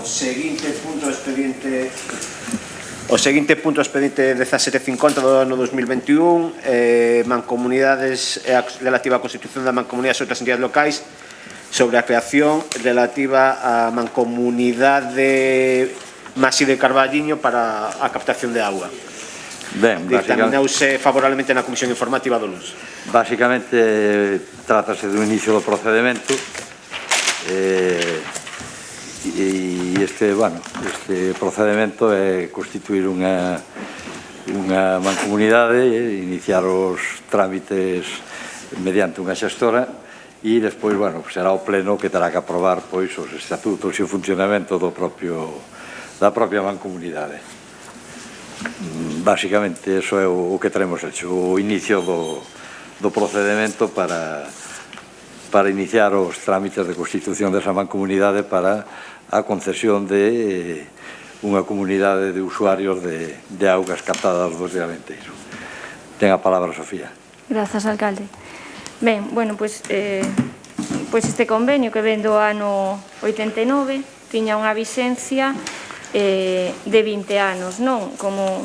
seguinte punto expediente 1750 do ano 2021, mancomunidades relativa á constitución da mancomunidade e outras entidades locais, sobre a creación relativa á mancomunidade Maside Carballiño para a captación de auga. Dictaminouse favorablemente na Comisión Informativa do LUNS. Básicamente trátase do inicio do procedimento e este procedimento é constituir unha mancomunidade, iniciar os trámites mediante unha xestora e despois, será o pleno que terá que aprobar os estatutos e o funcionamento da propia mancomunidade. Básicamente, eso é o que teremos hecho, o inicio do procedimento para iniciar os trámites de constitución desa mancomunidade para a concesión de unha comunidade de usuarios de augas captadas dos de Alenteiro. Ten a palabra Sofía. Grazas, alcalde. Ben, pois este convenio que ven do ano 89 tiña unha vixencia de 20 anos, non? Como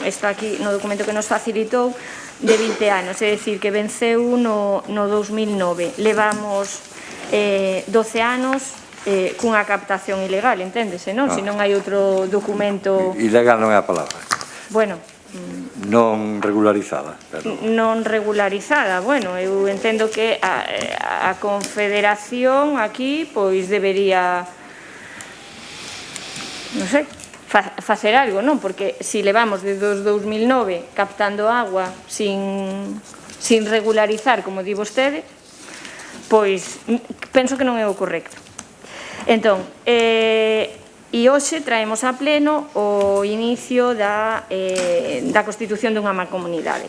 está aquí no documento que nos facilitou, de 20 anos, é dicir, que venceu no 2009. Levamos 12 anos cunha captación ilegal, enténdese, non? Se non hai outro documento... Ilegal non é a palabra. Bueno... Non regularizada. Non regularizada, eu entendo que a Confederación aquí, pois, debería... non sei, facer algo, non? Porque se levamos desde 2009 captando agua sin regularizar, como di vostede, pois penso que non é o correcto. Entón, e hoxe traemos a pleno o inicio da constitución dunha mancomunidade.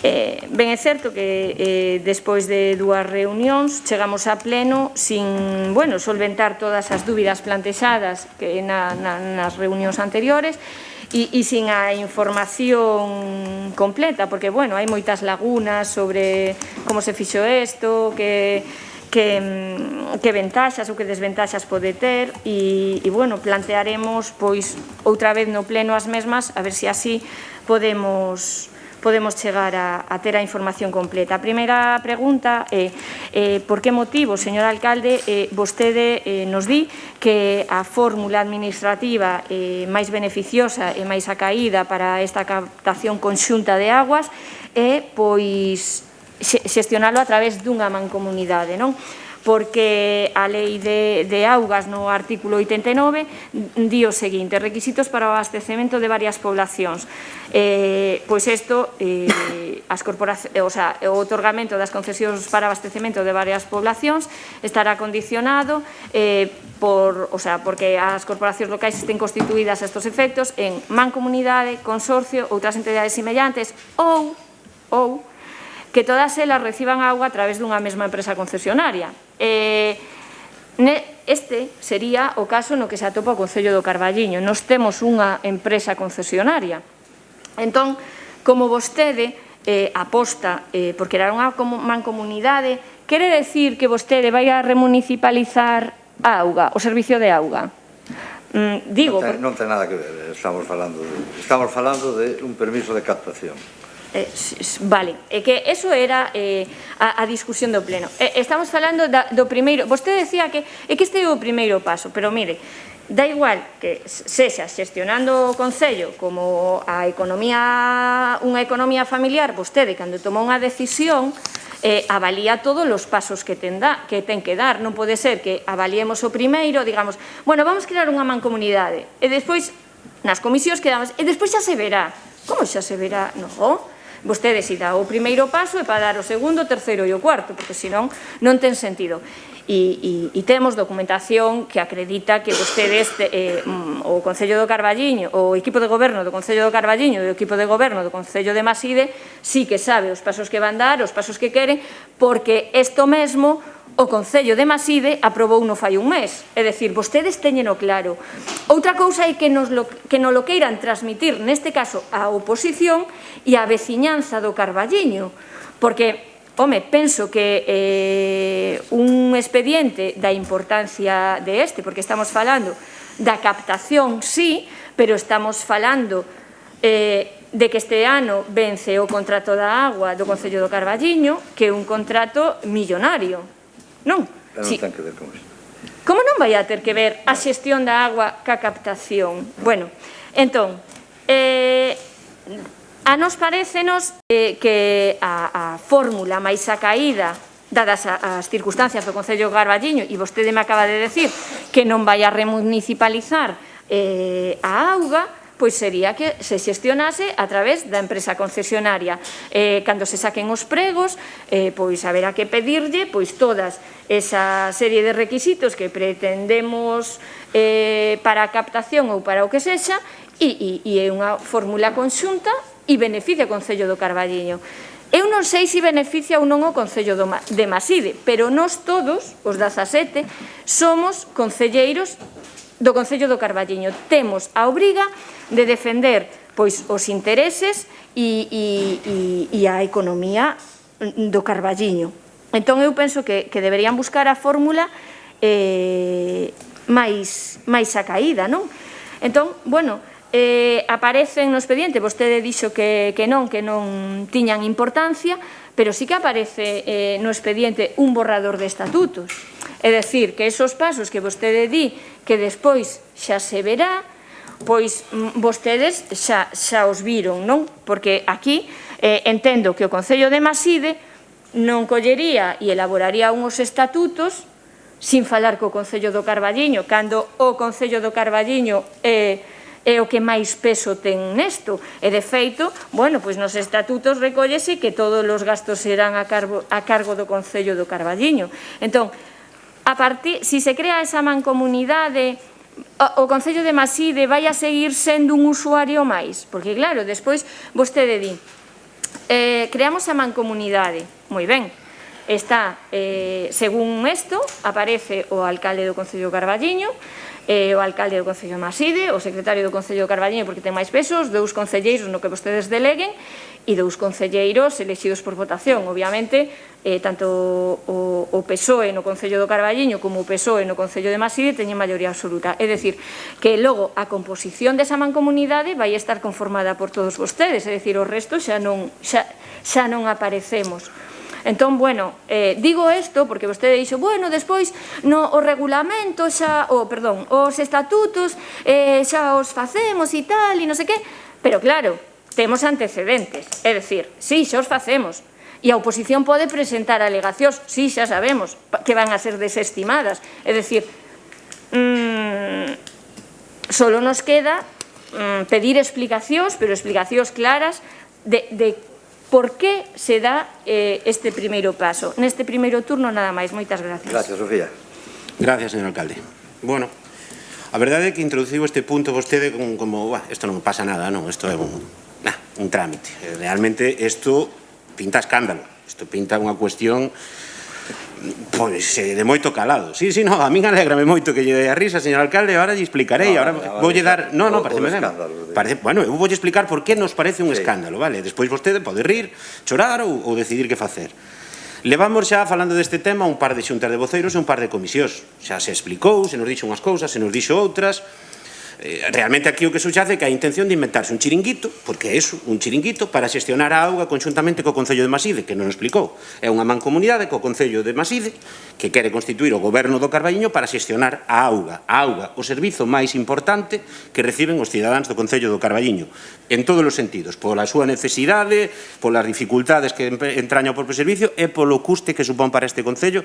Ben, é certo que despois de dúas reunións chegamos a pleno sin solventar todas as dúbidas plantexadas nas reunións anteriores e sin a información completa, porque hai moitas lagunas sobre como se fixo isto, que ventaxas ou que desventaxas pode ter e plantearemos outra vez no pleno as mesmas, a ver se así podemos chegar a ter a información completa. A primeira pregunta é por que motivo, señor alcalde, vostede nos di que a fórmula administrativa máis beneficiosa e máis acaída para esta captación conxunta de aguas é xestionalo a través dunha mancomunidade, non? Porque a lei de augas no artículo 89 di o seguinte: requisitos para o abastecemento de varias poblacións. Pois isto, o otorgamento das concesións para abastecemento de varias poblacións estará condicionado porque as corporacións locais estén constituídas a estos efectos en mancomunidade, consorcio, outras entidades semellantes ou que todas elas reciban agua a través dunha mesma empresa concesionaria. Este sería o caso no que se atopa o Concello do Carballiño. Nos temos unha empresa concesionaria. Entón, como vostede aposta por crear unha mancomunidade, quere decir que vostede vai a remunicipalizar a auga, o servicio de auga? Non ten nada que ver, estamos falando de un permiso de captación. Vale, é que eso era a discusión do pleno. Estamos falando do primeiro, vostede decía que este é o primeiro paso, pero mire, da igual que sexa xestionando o Concello como unha economía familiar, vostede, cando toma unha decisión, avalía todos os pasos que ten que dar. Non pode ser que avaliemos o primeiro, digamos, vamos crear unha mancomunidade, e despois, nas comisións quedamos, e despois xa se verá. Como xa se verá? Non. Vostede si dá o primeiro paso e para dar o segundo, o terceiro e o cuarto, porque senón non ten sentido. E temos documentación que acredita que vostedes, o Concello do Carballiño, o equipo de goberno do Concello do Carballiño e o equipo de goberno do Concello de Maside, sí que sabe os pasos que van dar, os pasos que queren, porque isto mesmo o Concello de Maside aprobou no fai un mes. É dicir, vostedes teñeno claro. Outra cousa é que nos lo queiran transmitir, neste caso, a oposición e a veciñanza do Carballiño, porque home, penso que un expediente da importancia de este, porque estamos falando da captación, sí, pero estamos falando de que este ano vence o contrato da agua do Concello do Carballiño, que é un contrato millonario, non? Pero non ten que ver con isto. Como non vai a ter que ver a xestión da agua ca captación? Bueno, entón, a nos parécenos que a fórmula máis a caída, dadas as circunstancias do Concello do Carballiño, e vostede me acaba de decir que non vai a remunicipalizar a auga, pois sería que se xestionase a través da empresa concesionaria. Cando se saquen os pregos, pois haberá que pedirlle pois todas esa serie de requisitos que pretendemos para a captación ou para o que sexa, e é unha fórmula conxunta e beneficia o Concello do Carballiño. Eu non sei se beneficia ou non o Concello de Maside, pero nós todos, os 17, somos concelleiros do Concello do Carballiño. Temos a obriga de defender pois os intereses e a economía do Carballiño. Entón, eu penso que deberían buscar a fórmula máis a caída, non? Entón, bueno, aparecen no expediente, vostede dixo que non tiñan importancia, pero sí que aparece no expediente un borrador de estatutos. É dicir, que esos pasos que vostede di que despois xa se verá, pois vostedes xa os viron, non? Porque aquí entendo que o Concello de Maside non collería e elaboraría unhos estatutos sin falar co Concello do Carballiño, cando o Concello do Carballiño é o que máis peso ten nesto. E, de feito, bueno, pois nos estatutos recóllese que todos os gastos serán a cargo do Concello do Carballiño. Entón, si se crea esa mancomunidade, o Concello de Maside vai a seguir sendo un usuario máis? Porque, claro, despois vostede di, creamos a mancomunidade, moi ben, está, según isto, aparece o alcalde do Concello do Carballiño, o alcalde do Concello de Maside, o secretario do Concello do Carballiño porque ten máis pesos, 2 concelleiros no que vostedes deleguen e 2 concelleiros elexidos por votación. Obviamente, tanto o PSOE no Concello do Carballiño como o PSOE no Concello de Maside teñen maioría absoluta. É dicir, que logo a composición desa mancomunidade vai estar conformada por todos vostedes, é dicir, o resto xa non aparecemos. Entón, bueno, digo isto porque vostede dixo, bueno, despois o regulamento xa, os estatutos xa os facemos e tal, e non sei que, pero claro, temos antecedentes, é dicir, sí, xa os facemos, e a oposición pode presentar alegacións, sí, xa sabemos, que van a ser desestimadas, é dicir, solo nos queda pedir explicacións, pero explicacións claras de por que se dá este primeiro paso. Neste primeiro turno, nada máis. Moitas gracias. Gracias, Sofía. Gracias, señor alcalde. Bueno, a verdade é que introduciu este punto vostede como, isto non pasa nada, non, isto é un trámite. Realmente, isto pinta escándalo. Isto pinta unha cuestión pois de moito calado. Sí, no, a min alegrame moito que lle dé a risa, señor alcalde, ahora lle explicarei, ahora voulle dar... No, parece ben. Bueno, eu voulle explicar por que nos parece un escándalo, vale? Despois vostede pode rir, chorar ou decidir que facer. Levamos xa falando deste tema un par de xuntas de voceiros e un par de comisións. Xa se explicou, se nos dixo unhas cousas, se nos dixo outras. Realmente aquí o que subxace é que a intención de inventarse un chiringuito, porque é iso, un chiringuito, para xestionar a auga conxuntamente co Concello de Maside, que non explicou. É unha mancomunidade co Concello de Maside que quere constituir o goberno do Carballiño para xestionar a auga. A auga, o servizo máis importante que reciben os cidadáns do Concello do Carballiño, en todos os sentidos, pola súa necesidade, polas dificultades que entraña o propio servicio e polo custe que supón para este Concello.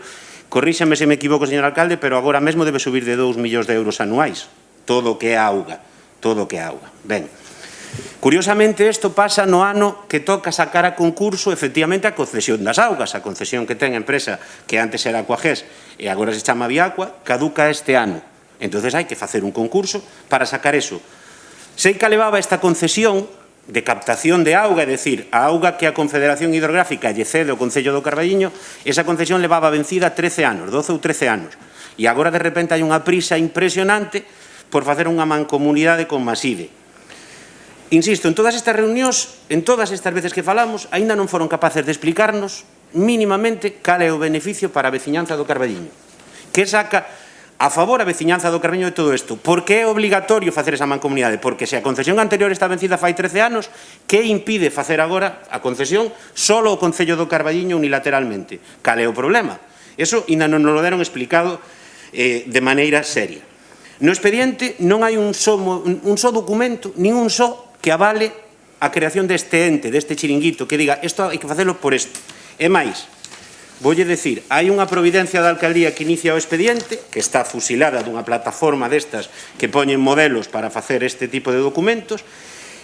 Corríxame se me equivoco, señor alcalde, pero agora mesmo debe subir de 2 millóns de euros anuais. Todo o que é auga, todo o que é auga. Ben, curiosamente, isto pasa no ano que toca sacar a concurso, efectivamente, a concesión das augas. A concesión que ten a empresa, que antes era Aquagés e agora se chama Viacua, caduca este ano. Entonces hai que facer un concurso para sacar eso. Sei que levaba esta concesión de captación de auga, é dicir, a auga que a Confederación Hidrográfica lle cede ao Concello do Carballiño, esa concesión levaba vencida 13 anos, 12 ou 13 anos. E agora, de repente, hai unha prisa impresionante por facer unha mancomunidade con Maside. Insisto, en todas estas reunións, en todas estas veces que falamos, aínda non foron capaces de explicarnos mínimamente cal é o beneficio para a veciñanza do Carballiño. Que saca a favor a veciñanza do Carballiño de todo isto? Por que é obligatorio facer esa mancomunidade? Porque se a concesión anterior está vencida fai 13 anos, que impide facer agora a concesión solo o Concello do Carballiño unilateralmente? Cal é o problema? Eso ainda non nos lo deron explicado de maneira seria. No expediente non hai un só documento, nin un só que avale a creación deste ente, deste chiringuito, que diga isto hai que facelo por isto. E máis, voulle decir, hai unha providencia da alcaldía que inicia o expediente, que está fusilada dunha plataforma destas que poñen modelos para facer este tipo de documentos,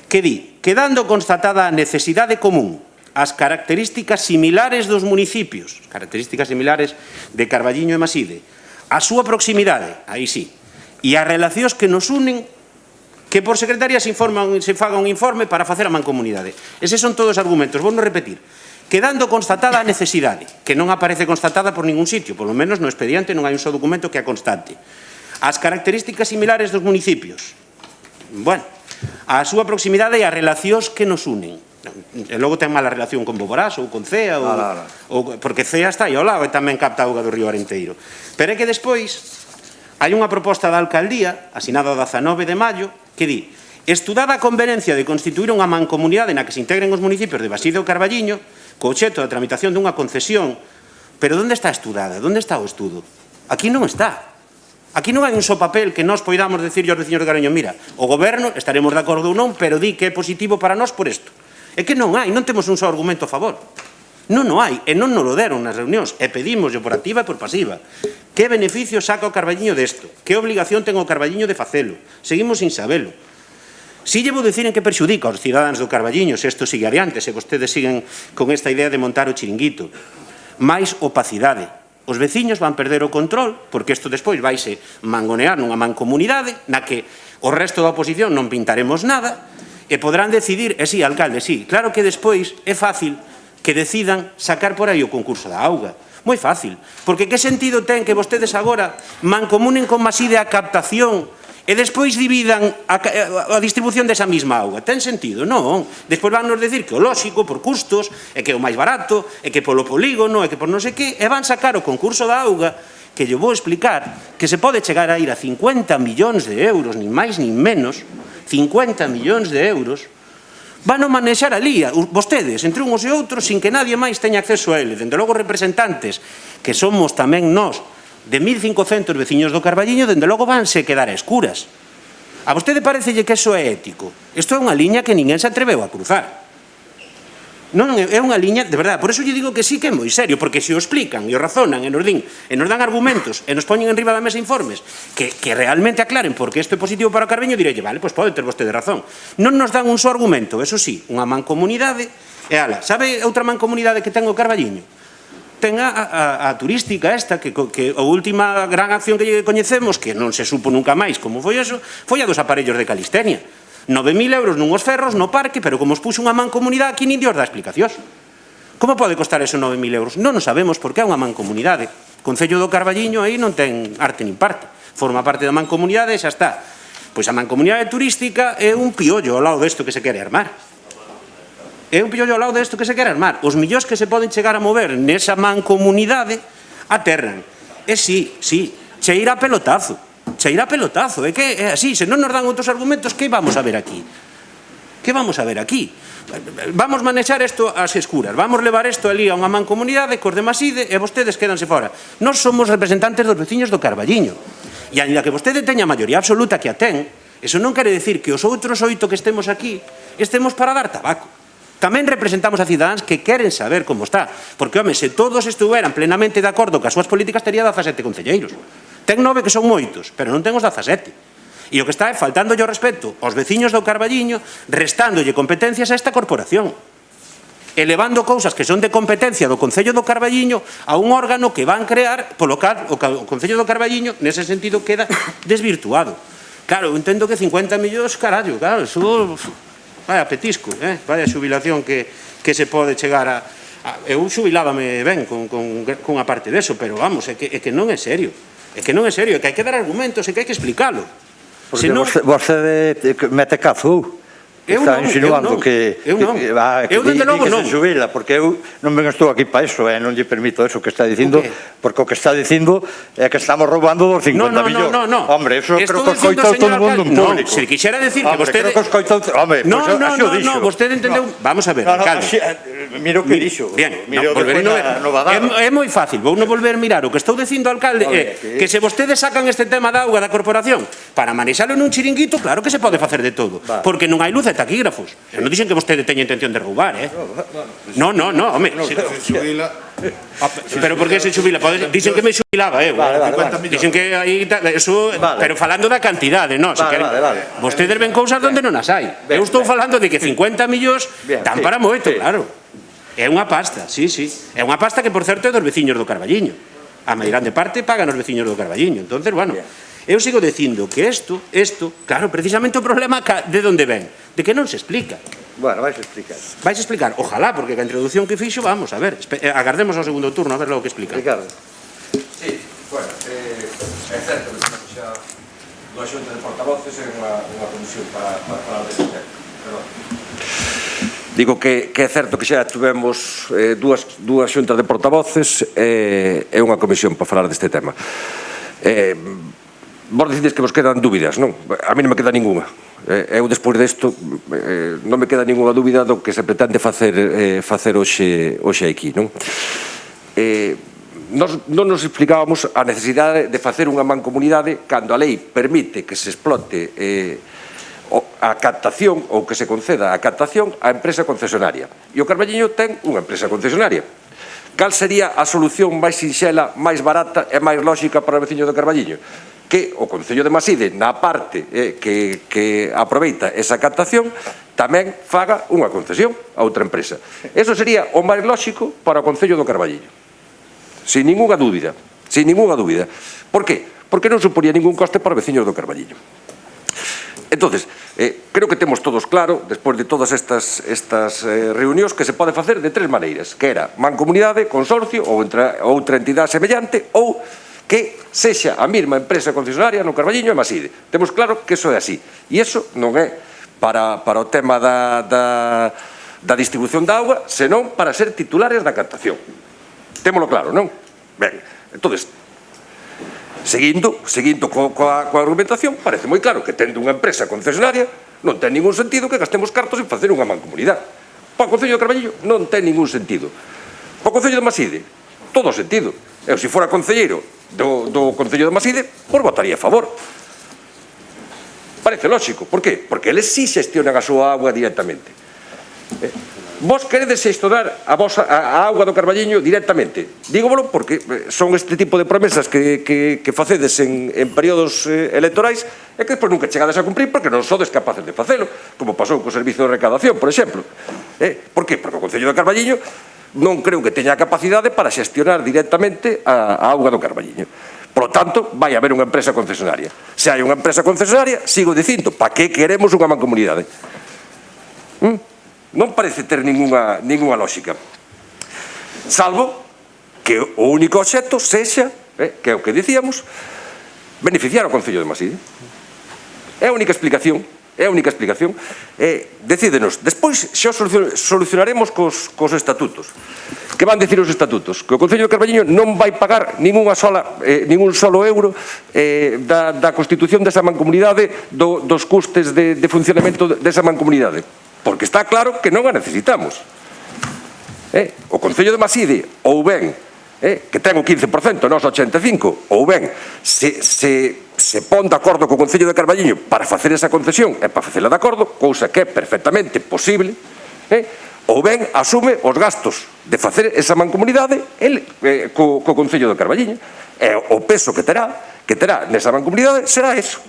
que di, quedando constatada a necesidade común, as características similares dos municipios, características similares de Carballiño e Maside, a súa proximidade, aí sí, e as relacións que nos unen, que por secretaría se faga un informe para facer a mancomunidade. Eses son todos os argumentos. Vou non repetir. Quedando constatada a necesidade, que non aparece constatada por ningún sitio, polo menos no expediente non hai un só documento que a constate. As características similares dos municipios. Bueno, a súa proximidade e as relacións que nos unen. E logo ten mala relación con Boborás ou con Cea, porque Cea está aí ao lado e tamén capta auga do río Arenteiro. Pero é que despois hai unha proposta da alcaldía, asinada o 19 de maio, que di, estudada a conveniencia de constituir unha mancomunidade na que se integren os municipios de Maside e Carballiño, co obxecto da tramitación dunha concesión, pero onde está estudada? Onde está o estudo? Aquí non está. Aquí non hai un só papel que nós poidamos decir aos veciños de Carballiño, mira, o goberno estaremos de acordo ou non, pero di que é positivo para nós por isto. É que non hai, non temos un só argumento a favor. Non o hai, e non nos lo deron nas reunións, e pedimos por activa e por pasiva. Que beneficio saca o Carballiño desto? Que obligación ten o Carballiño de facelo? Seguimos sin sabelo. Si lle vou dicir en que perxudica aos cidadáns do Carballiño se isto sigue adiante, se vostedes siguen con esta idea de montar o chiringuito. Mais opacidade. Os veciños van perder o control, porque isto despois vaise mangonear nunha mancomunidade na que o resto da oposición non pintaremos nada e podrán decidir, e si, alcalde, si, claro que despois é fácil que decidan sacar por aí o concurso da auga. Moi fácil, porque que sentido ten que vostedes agora mancomunen con Maside a captación e despois dividan a distribución desa mesma auga? Ten sentido? Non. Despois van nos decir que o lóxico, por custos, é que é o máis barato, é que polo polígono, é que por non sei que, e van sacar o concurso da auga, que lle vou explicar, que se pode chegar a ir a 50 millóns de euros, nin máis nin menos, 50 millóns de euros, van a manexar ali, vostedes, entre uns e outros, sin que nadie máis teña acceso a ele. Dende logo, representantes, que somos tamén nós, de 1.500 veciños do Carballiño, dende logo vanse quedar a escuras. A vostede parecelle que iso é ético? Isto é unha liña que ninguén se atreveu a cruzar. Non é unha liña, de verdade, por eso lle digo que sí que é moi serio, porque se o explican e o razonan e nos dan argumentos e nos poñen en riba da mesa informes que realmente aclaren porque isto é positivo para o Carballiño, direlle, vale, pois pode ter vostede razón. Non nos dan un só argumento, eso sí, unha mancomunidade, e ala, sabe outra mancomunidade que ten o Carballiño? Ten a turística esta, que a última gran acción que coñecemos, que non se supo nunca máis como foi eso, foi a dos aparellos de calistenia. 9.000 euros nunhos ferros no parque, pero como os puxo unha mancomunidade, aquí nin Dios dá explicacións. Como pode costar esos 9.000 euros? Non o sabemos porque é unha mancomunidade. O Concello do Carballiño aí non ten arte nin parte. Forma parte da mancomunidade e xa está. Pois a mancomunidade turística é un piollo ao lado desto que se quere armar. É un piollo ao lado desto que se quere armar. Os millóns que se poden chegar a mover nesa mancomunidade aterran. E sí, cheira a pelotazo. Cheira a pelotazo, é que é así, se non nos dan outros argumentos, que vamos a ver aquí? Que vamos a ver aquí? Vamos manexar isto ás escuras, vamos levar isto ali a unha mancomunidade cos de Maside e vostedes quedanse fora. Nós somos representantes dos veciños do Carballiño. E ainda que vostede teña a maioría absoluta que a ten, eso non quere decir que os outros 8 que estemos aquí estemos para dar tabaco. Tamén representamos a cidadáns que queren saber como está, porque, home, se todos estuveran plenamente de acordo que as súas políticas tería 17 concelleiros. Ten 9 que son moitos, pero non ten os 17. E o que está é faltándolle o respeto aos veciños do Carballiño, restándolle competencias a esta corporación. Elevando cousas que son de competencia do Concello do Carballiño a un órgano que van crear, polo cal o Concello do Carballiño, nese sentido, queda desvirtuado. Claro, eu entendo que 50 millóns, carallo, claro, eso... Vaya petisco, vaya xubilación que se pode chegar a... Eu xubilábame ben con a parte deso, pero vamos, é que non é serio. É que non é serio, é que hai que dar argumentos, é que hai que explicalo. Porque vostede mete cazo. Está insinuando que dende logo non. se xubila, porque eu non ben estou aquí para eso, non lle permito eso que está dicindo, porque o que está dicindo é que estamos roubando dos 50 millóns. No. Hombre, eso creo que escoitou todo o mundo en público. Se quixera decir que vostede... Creo que escoitou... Hombre, No, dixo. vostede entendeu... Vamos a ver, alcalde. Mira o que dixo. Bien, volverino é moi fácil, vou non volver mirar. O que estou dicindo, alcalde, é que se vostedes sacan este tema da auga da corporación para manexalo nun chiringuito, claro que se pode facer de todo, porque non hai luz e taquígrafos. Non dixen que vostede teña intención de roubar, No, home. Pero por que se xubila? Dixen que me xubilaba, Dixen que aí... Pero falando da cantidade, non? Vostedes ven cousas onde non as hai. Eu estou falando de que 50 millóns dan para moito, claro. É unha pasta, sí. É unha pasta que, por certo, é dos veciños do Carballiño. A máis grande parte pagan os veciños do Carballiño. Entonces, bueno... Eu sigo dicindo que isto, claro, precisamente o problema de onde ven, de que non se explica. Bueno, vais a explicar. Vais a explicar, ojalá, porque a introducción que fixo, vamos, a ver, agardemos ao segundo turno a ver logo que explica. Ricardo. Sí, bueno, é certo que estamos xa dunha xunta de portavoces en unha comisión para falar deste tema. Digo que é certo que xa tivemos dúas xuntas de portavoces e unha comisión para falar deste tema. Vos decides que vos quedan dúbidas, non? A mí non me queda ninguna. Eu, despois desto, non me queda ninguna dúbida do que se pretende facer hoxe aquí, non? Non nos explicábamos a necesidade de facer unha mancomunidade cando a lei permite que se explote a captación ou que se conceda a captación á empresa concesionaria. E o Carballiño ten unha empresa concesionaria. Cal sería a solución máis sinxela, máis barata e máis lóxica para o veciño do Carballiño? Que o Concello de Maside, na parte que aproveita esa captación, tamén faga unha concesión a outra empresa. Eso sería o máis lóxico para o Concello do Carballiño. Sin ninguna dúbida. Por qué? Porque non suponía ningún coste para os veciños do Carballiño. Entonces, creo que temos todos claro, despois de todas estas reunións, que se pode facer de tres maneiras, que era mancomunidade, consorcio ou outra entidade semellante, ou que sexa a mesma empresa concesionaria no Carballiño e Maside. Temos claro que eso é así. E iso non é para o tema da distribución da auga, senón para ser titulares da captación. Témolo claro, non? Ben, entón, seguindo coa argumentación, parece moi claro que tendo unha empresa concesionaria non ten ningún sentido que gastemos cartos en facer unha mancomunidade. Para o Concello de Carballiño non ten ningún sentido. Para o Concello de Maside, todo o sentido. Eu, se fora concelleiro do Concello de Maside, pois votaría a favor. Parece lógico. Por qué? Porque eles sí xestionan a súa auga directamente. Vos queredes xestionar a auga do Carballiño directamente. Dígovolo porque son este tipo de promesas que facedes en períodos electorais e que despois nunca chegades a cumprir porque non sodes capaces de facelo, como pasou co servizo de recaudación, por exemplo. Por qué? Porque o Concello de Carballiño non creo que teña a capacidade para xestionar directamente a auga do Carballiño. Por lo tanto, vai haber unha empresa concesionaria. Se hai unha empresa concesionaria, sigo dicindo, para que queremos unha mancomunidade? Non parece ter ninguna lógica. Salvo que o único obxecto sexa, que é o que dicíamos, beneficiar o Concello de Maside. É a única explicación. Decídenos, despois xa solucionaremos cos estatutos. Que van dicir os estatutos? Que o Concello de Carballiño non vai pagar ningún solo euro da constitución desa mancomunidade, dos custes de funcionamento desa mancomunidade. Porque está claro que non a necesitamos. O Concello de Maside, ou ben, que ten o 15%, nós o 85%, ou ben, se pon de acordo co Concello de Carballiño para facer esa concesión e para facela de acordo, cousa que é perfectamente posible, ou ben asume os gastos de facer esa mancomunidade co Concello de Carballiño. E o peso que terá nesa mancomunidade será eso.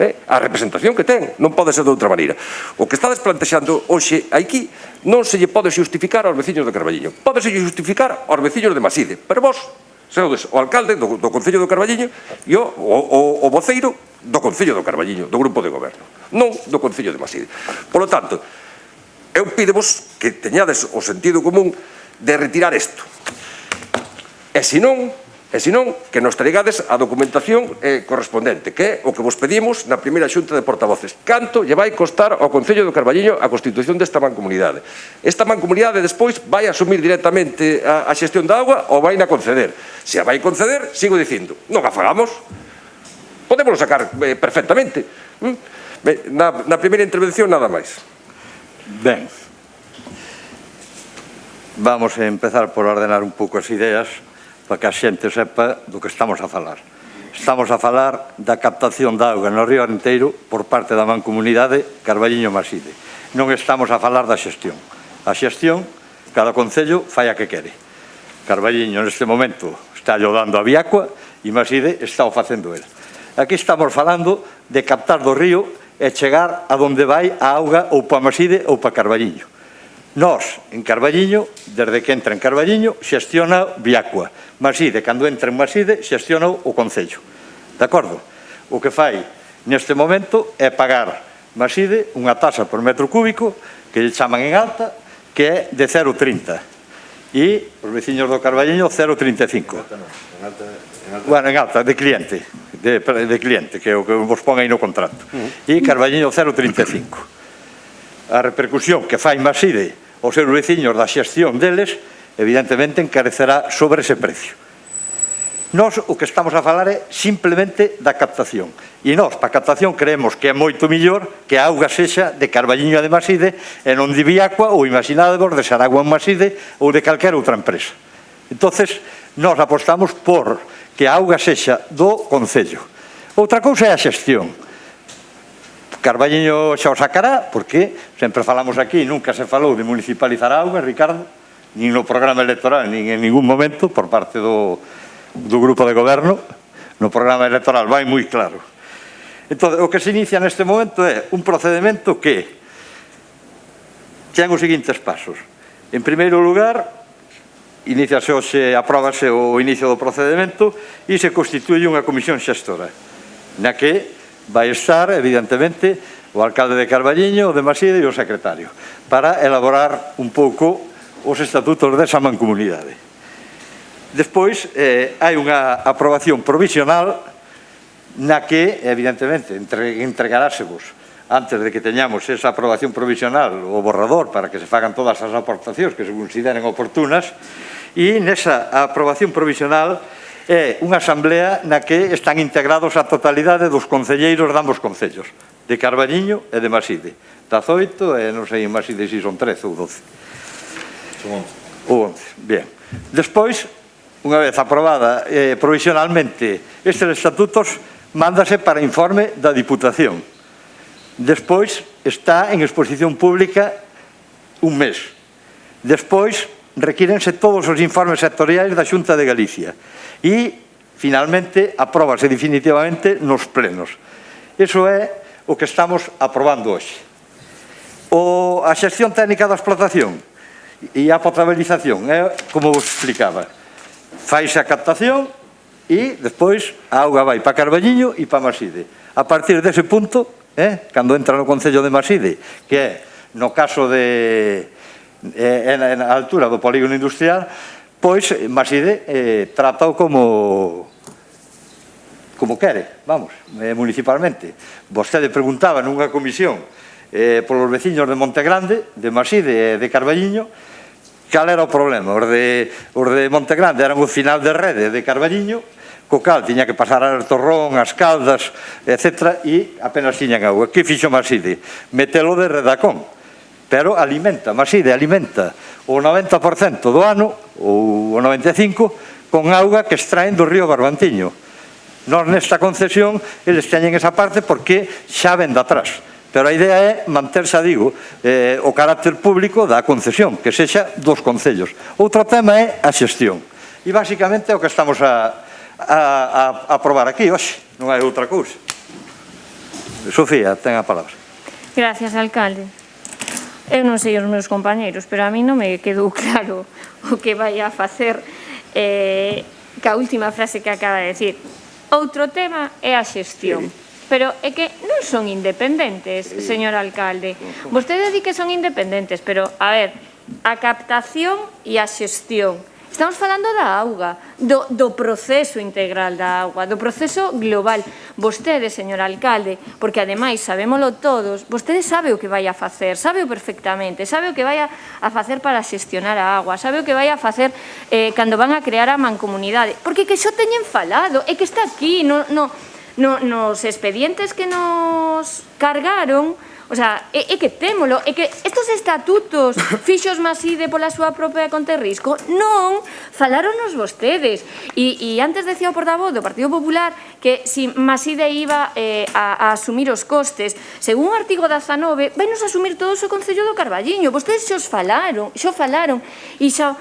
A representación que ten, non pode ser de outra maneira. O que estades plantexando hoxe aquí non se lle pode xustificar aos veciños de Carballiño, pode se lle justificar aos veciños de Maside, pero vos sedes o alcalde do Concello do Carballiño e o voceiro do Concello do Carballiño, do grupo de goberno, non do Concello de Maside. Por lo tanto, eu pídevos que teñades o sentido común de retirar isto. E se non, E senón, que nos traigades a documentación correspondente, que é o que vos pedimos na primeira xunta de portavoces. Canto lle vai costar ao Concello do Carballiño a constitución desta mancomunidade? Esta mancomunidade despois vai asumir directamente a xestión da auga ou vai na conceder? Se a vai conceder, sigo dicindo, non a fagamos. Podemos sacar perfectamente. Na primeira intervención, nada máis. Ben, vamos a empezar por ordenar un pouco as ideas para que a xente sepa do que estamos a falar. Estamos a falar da captación da auga no río Arenteiro por parte da mancomunidade Carballiño-Maside. Non estamos a falar da xestión. A xestión, cada concello fai a que quere. Carballiño, neste momento, está dando a Viacua e Maside está o facendo el. Aquí estamos falando de captar do río e chegar a donde vai a auga ou para Maside ou para Carballiño. Nós, en Carballiño, desde que entra en Carballiño, xestiona Viacua. Maside, cando entra en Maside, xestiona o Concello. De acordo? O que fai neste momento é pagar Maside unha tasa por metro cúbico, que lle chaman en alta, que é de 0,30. E os veciños do Carballiño 0,35. Bueno, en alta, de cliente, de cliente, que é o que vos pon aí no contrato. E Carballiño 0,35. A repercusión que fai Maside aos seus veciños da xestión deles, evidentemente encarecerá sobre ese precio. Nós o que estamos a falar é simplemente da captación. E nós, para a captación, creemos que é moito millor que a auga sexa de Carballiño e de Maside e non de Viacua ou imaginadevos de Saragua en Maside ou de calquera outra empresa. Entonces, nós apostamos por que a auga sexa do Concello. Outra cousa é a xestión. Carballiño xa o sacará, porque sempre falamos aquí, nunca se falou de municipalizar a auga, Ricardo, nin no programa electoral, nin en ningún momento, por parte do grupo de goberno. No programa electoral vai moi claro. Entón, o que se inicia neste momento é un procedimento que ten os seguintes pasos. En primeiro lugar, iniciase hoxe, apróbase o inicio do procedimento e se constituye unha comisión xestora, na que vai estar, evidentemente, o alcalde de Carballiño, o de Maside e o secretario, para elaborar un pouco os estatutos desa mancomunidade. Despois, hai unha aprobación provisional na que, evidentemente, entregarásevos antes de que teñamos esa aprobación provisional o borrador para que se fagan todas as aportacións que se consideren oportunas, e nesa aprobación provisional é unha asamblea na que están integrados a totalidade dos concelleiros de ambos concellos, de Carballiño e de Maside. 18 e non sei en Maside se son 13 ou 12. Son 11. Ou 11, bien. Despois, unha vez aprobada provisionalmente estes estatutos, mándase para informe da Diputación. Despois está en exposición pública un mes. Despois requírense todos os informes sectoriais da Xunta de Galicia. E, finalmente, apróbase definitivamente nos plenos. Iso é o que estamos aprobando hoxe. A xestión técnica da explotación e a potabilización é como vos explicaba. Faise a captación e, despois, a auga vai para Carballiño e para Maside. A partir dese punto, cando entra no Concello de Maside, que é, no caso de... na altura do polígono industrial, pois Maside trata-o como quere, vamos, municipalmente. Vostede preguntaba nunha comisión polos veciños de Montegrande, de Maside e de Carballiño, cal era o problema. Os de Montegrande eran o final de rede de Carballiño, co cal tiña que pasar al Torrón, as Caldas, etc. e apenas tiñan auga. Que fixo Maside? Metelo de redacón. Pero alimenta, Maside alimenta o 90% do ano, ou o 95%, con auga que extraen do río Barbantiño. Nós nesta concesión, eles teñen esa parte porque xa ven de atrás. Pero a idea é manterse, digo, o carácter público da concesión, que sexa dos concellos. Outro tema é a xestión. E basicamente é o que estamos a aprobar aquí hoxe, non hai outra cousa. Sofía, ten a palabra. Gracias, alcalde. Eu non sei os meus compañeiros, pero a mí non me quedou claro o que vai a facer ca última frase que acaba de decir. Outro tema é a xestión. Pero é que non son independentes, señor alcalde. Vostede di que son independentes, pero, a ver, a captación e a xestión Estamos falando da auga, do proceso integral da auga, do proceso global. Vostede, señor alcalde, porque ademais sabémolo todos, vostede sabe o que vai a facer, sabe o perfectamente, sabe o que vai a facer para xestionar a agua, sabe o que vai a facer cando van a crear a mancomunidade, porque que xo teñen falado, é que está aquí nos expedientes que nos cargaron. O sea, é que témolo, é que estos estatutos fixos Maside pola súa propia conta e risco, non, falaronos vostedes. E antes decía o portavoz do Partido Popular que si Maside iba a asumir os costes, según o artigo 19, vai nos asumir todos o Concello do Carballiño. Vostedes xo falaron, e xa...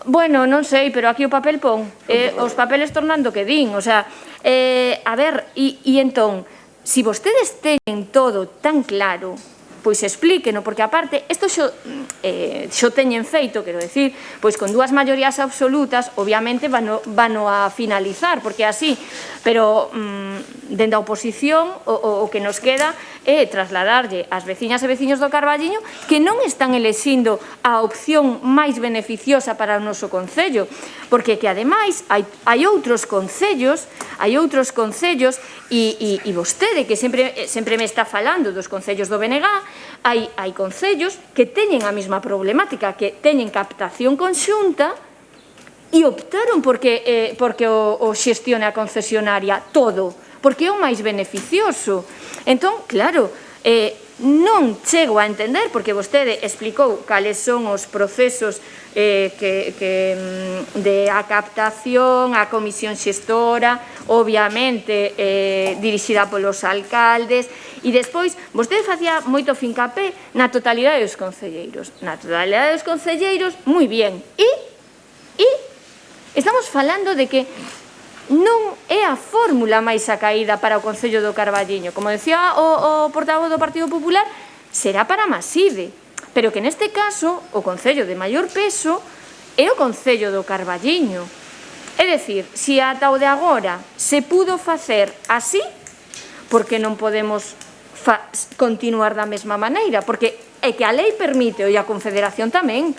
Bueno, non sei, pero aquí o papel pon, os papeles tornando que din, o sea, a ver, e entón, si vostedes teñen todo tan claro, pois explíqueno, porque aparte, isto xo teñen feito, quero decir, pois con dúas maiorías absolutas, obviamente vano a finalizar, porque así, pero dende a oposición, o que nos queda é trasladarlle ás veciñas e veciños do Carballiño que non están elexindo a opción máis beneficiosa para o noso concello, porque que ademais hai outros concellos e vostede que sempre me está falando dos concellos do BNG, hai concellos que teñen a mesma problemática, que teñen captación conxunta e optaron porque o xestione a concesionaria todo, porque é o máis beneficioso. Entón, claro, non chego a entender, porque vostede explicou cales son os procesos de a captación, a comisión xestora, obviamente dirixida polos alcaldes, e despois vostede facía moito fincapé na totalidade dos concelleiros. Na totalidade dos concelleiros, moi bien. E estamos falando de que non é a fórmula máis acaída para o Concello do Carballiño. Como decía o portavoz do Partido Popular, será para Maside, pero que neste caso o Concello de maior peso é o Concello do Carballiño. É dicir, se ata o de agora se pudo facer así, porque non podemos continuar da mesma maneira? Porque é que a lei permite, e a Confederación tamén,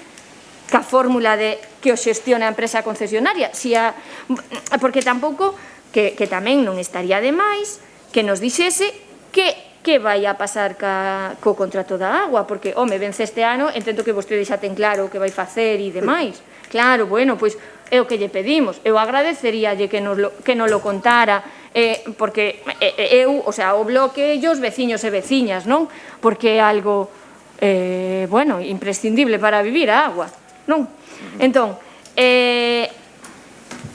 que a fórmula de que o xestione a empresa concesionaria, porque tampouco, que tamén non estaría de máis, que nos dixese que vai a pasar co contrato da agua, porque, home, vence este ano, entendo que vostede xa ten claro o que vai facer e demais. Claro, bueno, pois é o que lle pedimos. Eu agradeceríalle que nos lo contara, porque eu, o sea, o bloque e os veciños e veciñas, non? Porque é algo, bueno, imprescindible para vivir a agua. Non? Entón,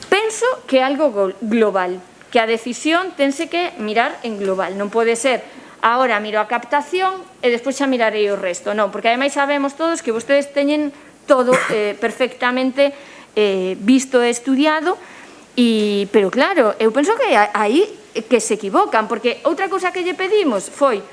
penso que é algo global, que a decisión tense que mirar en global, non pode ser agora miro a captación e despois xa mirarei o resto, non, porque ademais sabemos todos que vostedes teñen todo perfectamente visto e estudiado, pero claro, eu penso que aí que se equivocan, porque outra cousa que lle pedimos foi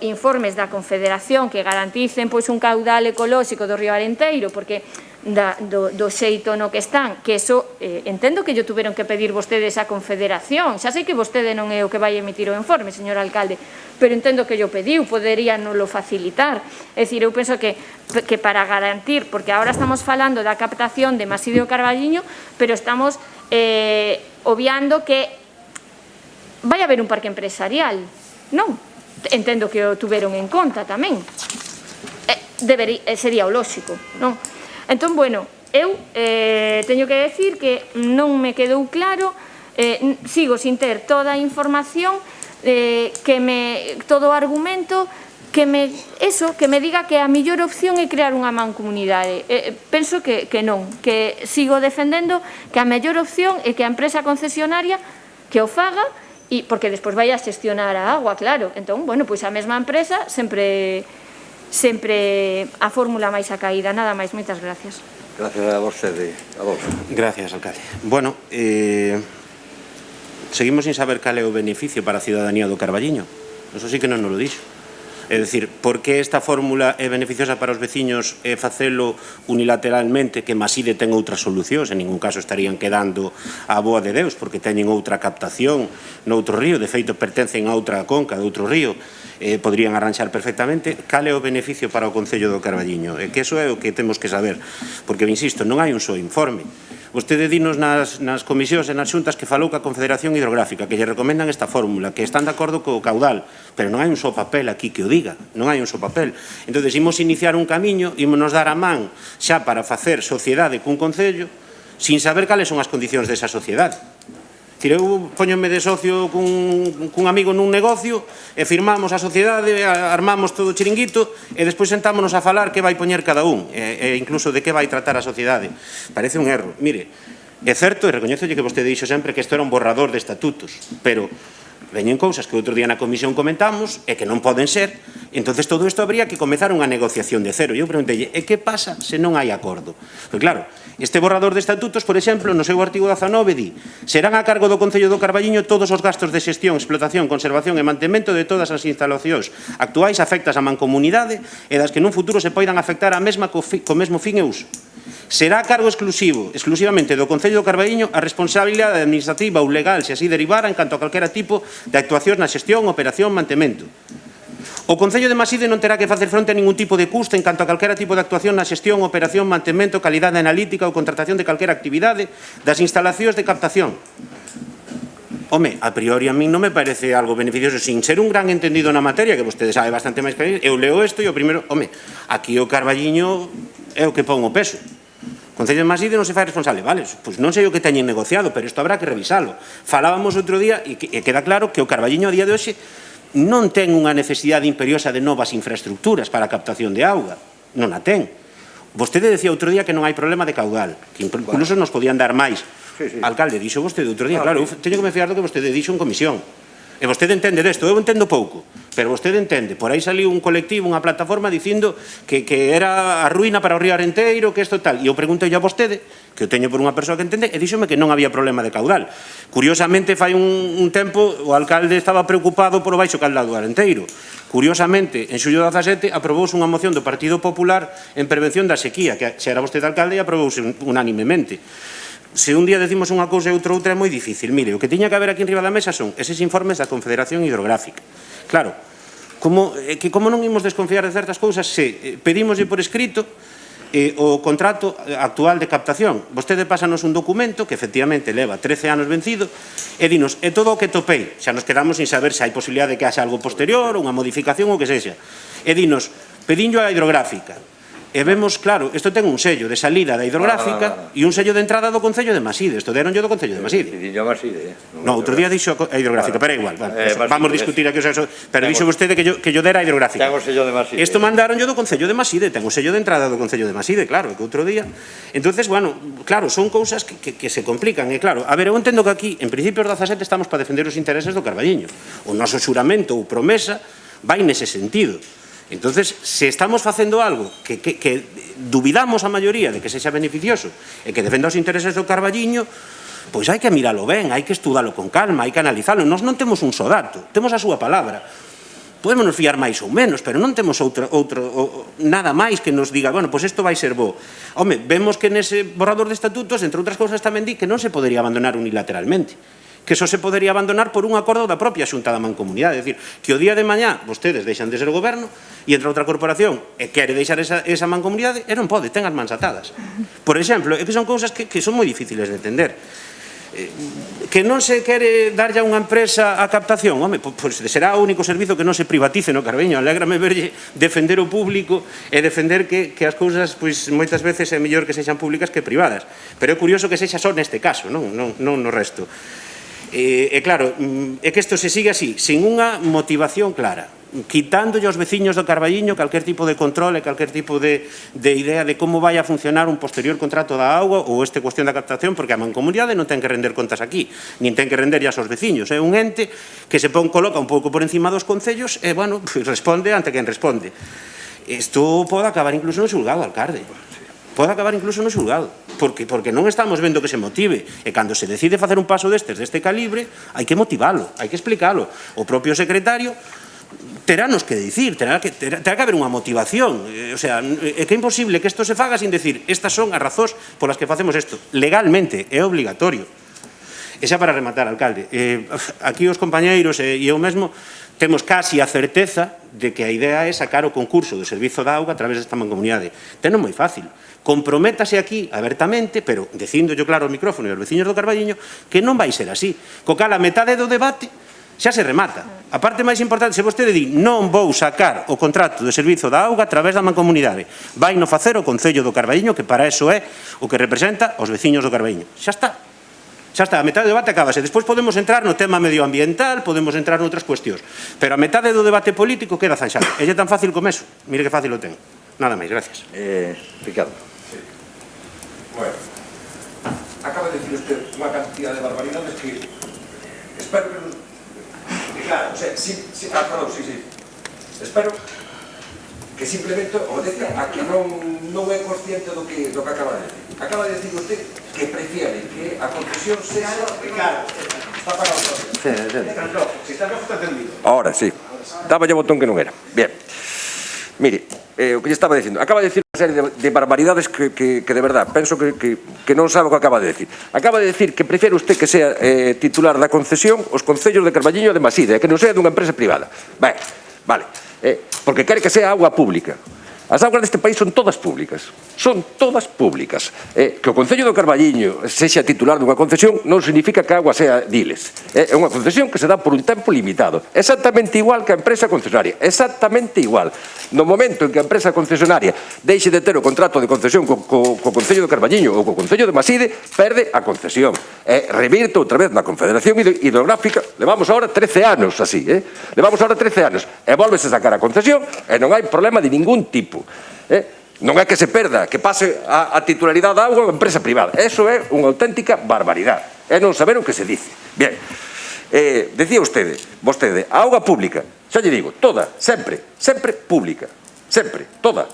informes da Confederación que garanticen un caudal ecolóxico do río Arenteiro, porque do xeito no que están, que eso entendo que lle tuveron que pedir vostedes a Confederación. Xa sei que vostede non é o que vai emitir o informe, señor alcalde, pero entendo que lle pediu, podería non lo facilitar. É dicir, eu penso que para garantir, porque agora estamos falando da captación de Maside do Carballiño, pero estamos obviando que vai haber un parque empresarial, non? Entendo que o tuveron en conta tamén. Sería o lóxico, non? Entón, bueno, eu teño que decir que non me quedou claro, sigo sin ter toda a información, todo o argumento, que me diga que a mellor opción é crear unha mancomunidade. Penso que non, que sigo defendendo que a mellor opción é que a empresa concesionaria que o faga, porque despois vai a xestionar a agua, claro. Entón, bueno, pois a mesma empresa sempre a fórmula máis acaída. Nada máis, moitas gracias. Gracias a vostede, Adolfo. Gracias, alcalde. Bueno, seguimos sin saber cal é o beneficio para a ciudadanía do Carballiño. Eso sí que non nos lo dixo. É dicir, por que esta fórmula é beneficiosa para os veciños e facelo unilateralmente, que Maside ten outras solucións, en ningún caso estarían quedando a boa de Deus, porque teñen outra captación noutro río, de feito pertencen a outra conca de outro río, poderían arranxar perfectamente. Cal é o beneficio para o Concello do Carballiño? É que eso é o que temos que saber, porque, insisto, non hai un só informe. Vostede dinos nas comisións e nas xuntas que falou ca Confederación Hidrográfica, que lle recomendan esta fórmula, que están de acordo co caudal, pero non hai un só papel aquí que o diga, non hai un só papel. Entón, imos iniciar un camiño, imos dar a man xa para facer sociedade cun concello, sin saber cales son as condicións desa sociedade. Eu poñome de socio cun amigo nun negocio e firmamos a sociedade, armamos todo o chiringuito e despois sentámonos a falar que vai poñer cada un e incluso de que vai tratar a sociedade. Parece un erro. Mire, é certo, e recoñezolle que vostede dixo sempre que isto era un borrador de estatutos, pero veñen cousas que outro día na comisión comentamos e que non poden ser, entonces todo isto habría que comezar unha negociación de cero. Eu preguntei, e que pasa se non hai acordo? Pois claro, este borrador de estatutos, por exemplo, no seu artigo 19 di: serán a cargo do Concello do Carballiño todos os gastos de xestión, explotación, conservación e mantemento de todas as instalacións actuais afectas á mancomunidade e das que nun futuro se poidan afectar a mesma co mesmo fin e uso. Será a cargo exclusivamente do Concello do Carballiño a responsabilidade administrativa ou legal se así derivara en canto a calquera tipo de actuacións na xestión, operación, mantemento. O Concello de Maside non terá que facer fronte a ningún tipo de custo en canto a calquera tipo de actuación na xestión, operación, mantemento, calidade analítica ou contratación de calquera actividade das instalacións de captación. Home, a priori a min non me parece algo beneficioso, sin ser un gran entendido na materia, que vostede sabe bastante máis que eu leo isto e o primeiro, home, aquí o Carballiño é o que pon o peso. O Concello de Maside non se fai responsable, vale, pois non sei o que teñen negociado, pero isto habrá que revisalo. Falábamos outro día e queda claro que o Carballiño a día de hoxe non ten unha necesidade imperiosa de novas infraestructuras para a captación de auga, non a ten. Vostede decía outro día que non hai problema de caudal, que incluso nos podían dar máis. Alcalde, dixo vostede outro día, claro, teño que me fiar do que vostede dixo en comisión. E vostede entende desto, eu entendo pouco, pero vostede entende. Por aí saliu un colectivo, unha plataforma, dicindo que era a ruína para o río Arenteiro, que isto tal. E eu preguntei a vostede, que eu teño por unha persoa que entende, e díxome que non había problema de caudal. Curiosamente, fai un tempo, o alcalde estaba preocupado por o baixo caudal do Arenteiro. Curiosamente, en xullo 17, aprobouse unha moción do Partido Popular en prevención da sequía, que xa era vostede alcalde e aprobouse unánimemente. Se un día decimos unha cousa e outra é moi difícil. Mire, o que tiña que haber aquí en riba da mesa son eses informes da Confederación Hidrográfica. Claro, como non imos desconfiar de certas cousas se pedimoslle por escrito o contrato actual de captación. Vostede pásanos un documento que efectivamente leva 13 anos vencido e dinos, é todo o que topei. Xa nos quedamos sin saber se hai posibilidade de que haxa algo posterior, unha modificación ou que sexa. E dinos, pedinlo a hidrográfica. E vemos, claro, isto ten un sello de salida da hidrográfica e un sello de entrada do Concello de Maside. Isto deronlle do Concello de Maside. No, outro día dixo a hidrográfica, pero é igual. Vamos discutir aquí, pero dixo vostede que yo dera a hidrográfica. Ten o sello de Maside. Isto mandaronlle do Concello de Maside, ten o sello de entrada do Concello de Maside, claro, que outro día. Entonces, bueno, claro, son cousas que se complican. E claro, a ver, eu entendo que aquí, en principio, os 17 estamos para defender os intereses do Carballiño. O noso xuramento ou promesa vai nese sentido. Entonces, se estamos facendo algo que dubidamos a maioría de que sexa beneficioso e que defenda os intereses do Carballiño, pois hai que miralo ben, hai que estudalo con calma, hai que analizalo. Nós non temos un só dato, temos a súa palabra. Podemos fiar máis ou menos, pero non temos nada máis que nos diga, bueno, pois isto vai ser bo. Home, vemos que nese borrador de estatutos, entre outras cousas, tamén di que non se podería abandonar unilateralmente, que só se podería abandonar por un acordo da propia Xunta da Mancomunidade. É dicir, que o día de mañá vostedes deixan de ser o goberno e entra outra corporación e quere deixar esa mancomunidade e non pode, ten as mans atadas. Por exemplo, é que son cousas que son moi difíciles de entender. Que non se quere darlle a unha empresa a captación, home, pois será o único servizo que non se privatice no Carballiño. Alégrame verlle defender o público e defender que as cousas, pois, moitas veces é mellor que sexan públicas que privadas. Pero é curioso que sexa só neste caso, non no resto. E claro, é que isto se sigue así, sin unha motivación clara, quitándolle aos veciños do Carballiño calquer tipo de control e calquer tipo de idea de como vai a funcionar un posterior contrato da auga ou esta cuestión da captación, porque a mancomunidade non ten que render contas aquí, nin ten que render aos veciños. É un ente que se coloca un pouco por encima dos concellos e, bueno, responde ante quen responde. Isto pode acabar incluso no xulgado, alcalde. Pode acabar incluso no xulgado, porque non estamos vendo que se motive, e cando se decide facer un paso deste calibre, hai que motivalo, hai que explicalo. O propio secretario terános que dicir, terá que haber unha motivación, o sea, é que é imposible que isto se faga sin decir, estas son as razóns polas que facemos isto, legalmente, é obligatorio. E xa para rematar, alcalde, aquí os compañeiros e eu mesmo temos casi a certeza de que a idea é sacar o concurso do servizo da auga a través desta mancomunidade. Teno moi fácil. Comprométase aquí abertamente, pero dicíndollo claro ao micrófono e aos veciños do Carballiño, que non vai ser así. Co cal, a metade do debate xa se remata. A parte máis importante, se vostede di non vou sacar o contrato de servizo da auga a través da mancomunidade, vai no facer o Concello do Carballiño, que para eso é o que representa os veciños do Carballiño. Xa está. Xa está, a metade do debate acabase. Despois podemos entrar no tema medioambiental, podemos entrar noutras cuestións. Pero a metade do debate político queda zanxado. É tan fácil como eso. Mire que fácil o ten. Nada máis, gracias. Ricardo. Sí. Bueno, acaba de decir usted unha cantidad de barbaridades que espero que claro, o sea, perdón, sí. Espero que simplemente obedece a que non é consciente do que acaba de decir. Acaba de decir usted que prefiere que a concesión sea... Ricardo, está parado todo. Si está rojo, está entendido. Ahora sí. Daba ya botón que non era. Bien. Mire, o que lle estaba dicindo. Acaba de decir unha serie de barbaridades que de verdad penso que non sabe o que acaba de decir. Acaba de decir que prefiere usted que sea titular da concesión os concellos de Carballiño e de Maside, que non sea dunha empresa privada. Ben, vale. Porque quere que sea auga pública. As augas deste país son todas públicas. Son todas públicas. Que o Concello do Carballiño sexa titular dunha concesión non significa que a auga sea diles. É unha concesión que se dá por un tempo limitado. Exactamente igual que a empresa concesionaria. Exactamente igual. No momento en que a empresa concesionaria deixe de ter o contrato de concesión co Concello do Carballiño ou co Concello de Maside, perde a concesión. Revirte outra vez na Confederación Hidrográfica. Levamos agora 13 anos así. Levamos agora 13 anos. E volvese a sacar a concesión e non hai problema de ningún tipo. Non é que se perda, que pase a titularidade da auga a empresa privada. Eso é unha auténtica barbaridade. É non saber o que se dice. Bien, decía vostede, a auga pública, xa lle digo, toda, sempre pública. Sempre, toda.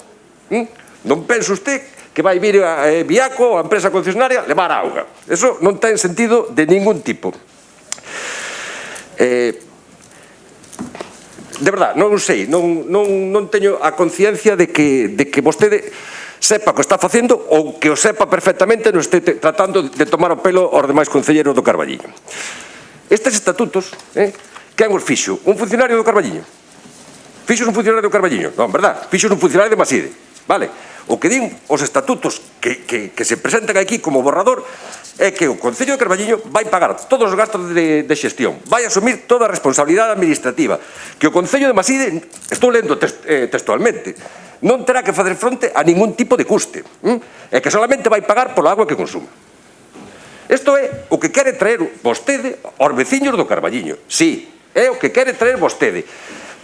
Non pense usted que vai vir a Viaco, a empresa concesionaria, levar auga. Eso non ten sentido de ningún tipo. De verdad, non sei, non teño a conciencia de que vostede sepa o que está facendo ou que o sepa perfectamente non este tratando de tomar o pelo aos demais concelleiros do Carballiño. Estes estatutos, quen os fixo? Un funcionario do Carballiño? Fixos un funcionario do Carballiño? Non, verdad? Fixos un funcionario de Maside, vale? O que din os estatutos que se presentan aquí como borrador é que o Concello de Carballiño vai pagar todos os gastos de xestión, vai asumir toda a responsabilidade administrativa, que o Concello de Maside, estou lendo textualmente, non terá que facer fronte a ningún tipo de custe, e que solamente vai pagar pola agua que consuma. Isto é o que quere traer vostede aos veciños do Carballiño. Sí, é o que quere traer vostede.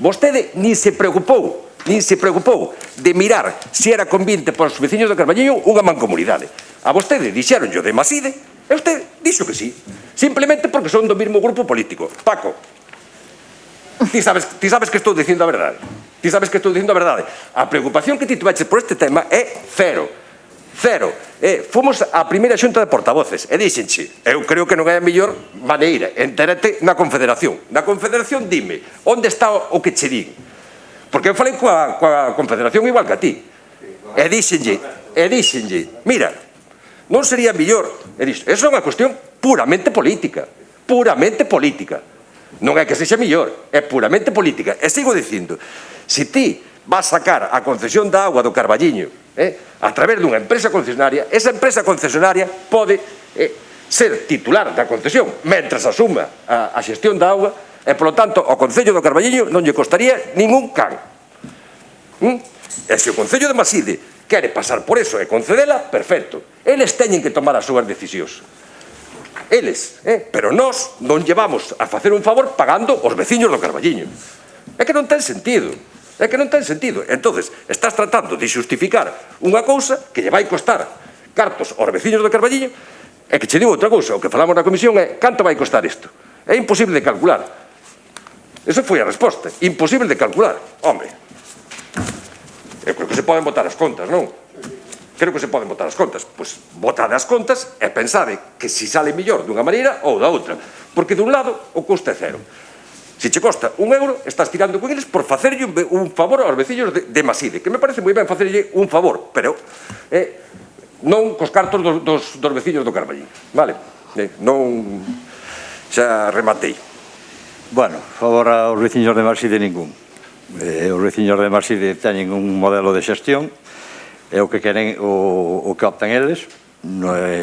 Vostede nin se preocupou de mirar se era convinte para os veciños do Carballiño unha mancomunidade. A vostede dixeronllo de Maside e vostede dixo que sí, simplemente porque son do mesmo grupo político. Paco, ti sabes que estou dicindo a verdade. Ti sabes que estou dicindo a verdade. A preocupación que ti tuveches por este tema é cero. Fomos á primeira xunta de portavoces e dixenche, eu creo que non é a mellor maneira, entérate na Confederación. Na Confederación dime, onde está o que che din? Porque eu falei coa Confederación igual que a ti. E dixenlle, mira, non sería mellor. E dixo, eso é unha cuestión puramente política. Non é que sexa mellor, é puramente política. E sigo dicindo, se ti vas sacar a concesión da auga do Carballiño a través dunha empresa concesionaria, esa empresa concesionaria pode ser titular da concesión mentras asuma a xestión da auga e, polo tanto, ao Concello do Carballiño non lle costaría ningún can. E se o Concello de Maside quere pasar por eso e concedela, perfecto. Eles teñen que tomar as súas decisións. Eles, pero nós non llevamos a facer un favor pagando os veciños do Carballiño. É que non ten sentido. Entonces, estás tratando de xustificar unha cousa que lle vai costar cartos aos veciños do Carballiño e que che digo outra cousa, o que falamos na comisión é canto vai costar isto. É imposible de calcular. Esa foi a resposta. Imposible de calcular. Home, eu creo que se poden botar as contas, non? Pois botade as contas e pensade que si sale mellor dunha maneira ou da outra. Porque dun lado o custo é cero. Se che costa €1, estás tirando con eles por facerlle un favor aos veciños de Maside, que me parece moi ben facerlle un favor, pero non cos cartos dos veciños do Carballiño, vale? Non Xa rematei. Bueno, favor aos veciños de Marside ningún. Os veciños de Marside teñen un modelo de xestión, é o que queren, o que optan eles.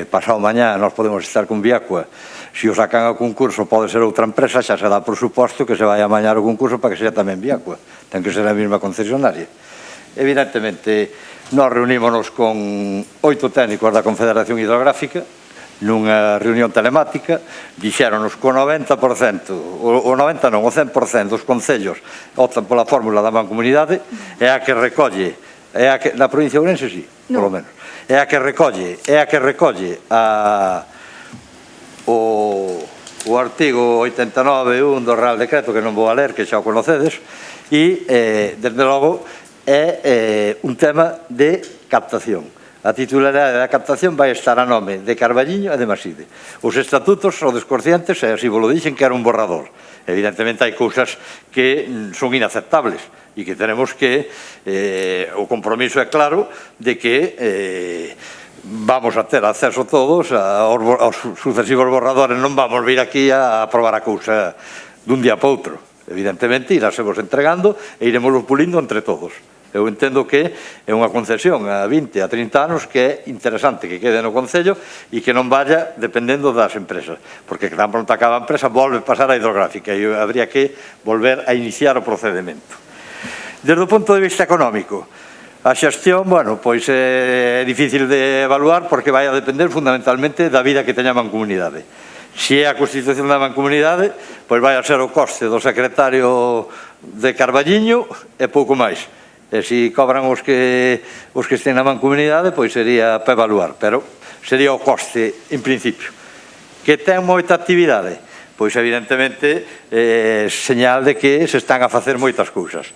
Pasado mañá nós podemos estar con Viacua, se o sacan ao concurso pode ser outra empresa, xa se dá por suposto que se vai amañar o concurso para que sexa tamén Viacua, ten que ser a mesma concesionaria. Evidentemente, nós reunímonos con 8 técnicos da Confederación Hidrográfica nunha reunión telemática, dixéronos que o 90%, o 90 non, o 100% dos concellos optan pola fórmula da mancomunidade, é a que recolle, na provincia de Ourense sí, polo menos, é a que recolle o artigo 89.1 do Real Decreto, que non vou a ler, que xa o conocedes, e, desde logo, é un tema de captación. A titularidade da captación vai estar a nome de Carballiño e de Maside. Os estatutos son desconscientes, e así vos lo dixen, que era un borrador. Evidentemente hai cousas que son inaceptables e que tenemos que, o compromiso é claro de que vamos a ter acceso todos aos sucesivos borradores, non vamos vir aquí a aprobar a cousa dun día para outro. Evidentemente irásemos entregando e iremos pulindo entre todos. Eu entendo que é unha concesión a 20, a 30 anos que é interesante que quede no Concello e que non vaya dependendo das empresas, porque tan pronto acaba a empresa volve a pasar a hidrográfica e habría que volver a iniciar o procedimento. Desde o punto de vista económico, a xestión, bueno, pois é difícil de evaluar porque vai a depender fundamentalmente da vida que teña a mancomunidade. Se é a constitución da mancomunidade, pois vai a ser o coste do secretario de Carballiño e pouco máis. E se cobran os que estén na mancomunidade, pois sería para evaluar, pero sería o coste en principio. Que ten moita actividade? Pois evidentemente señal de que se están a facer moitas cousas.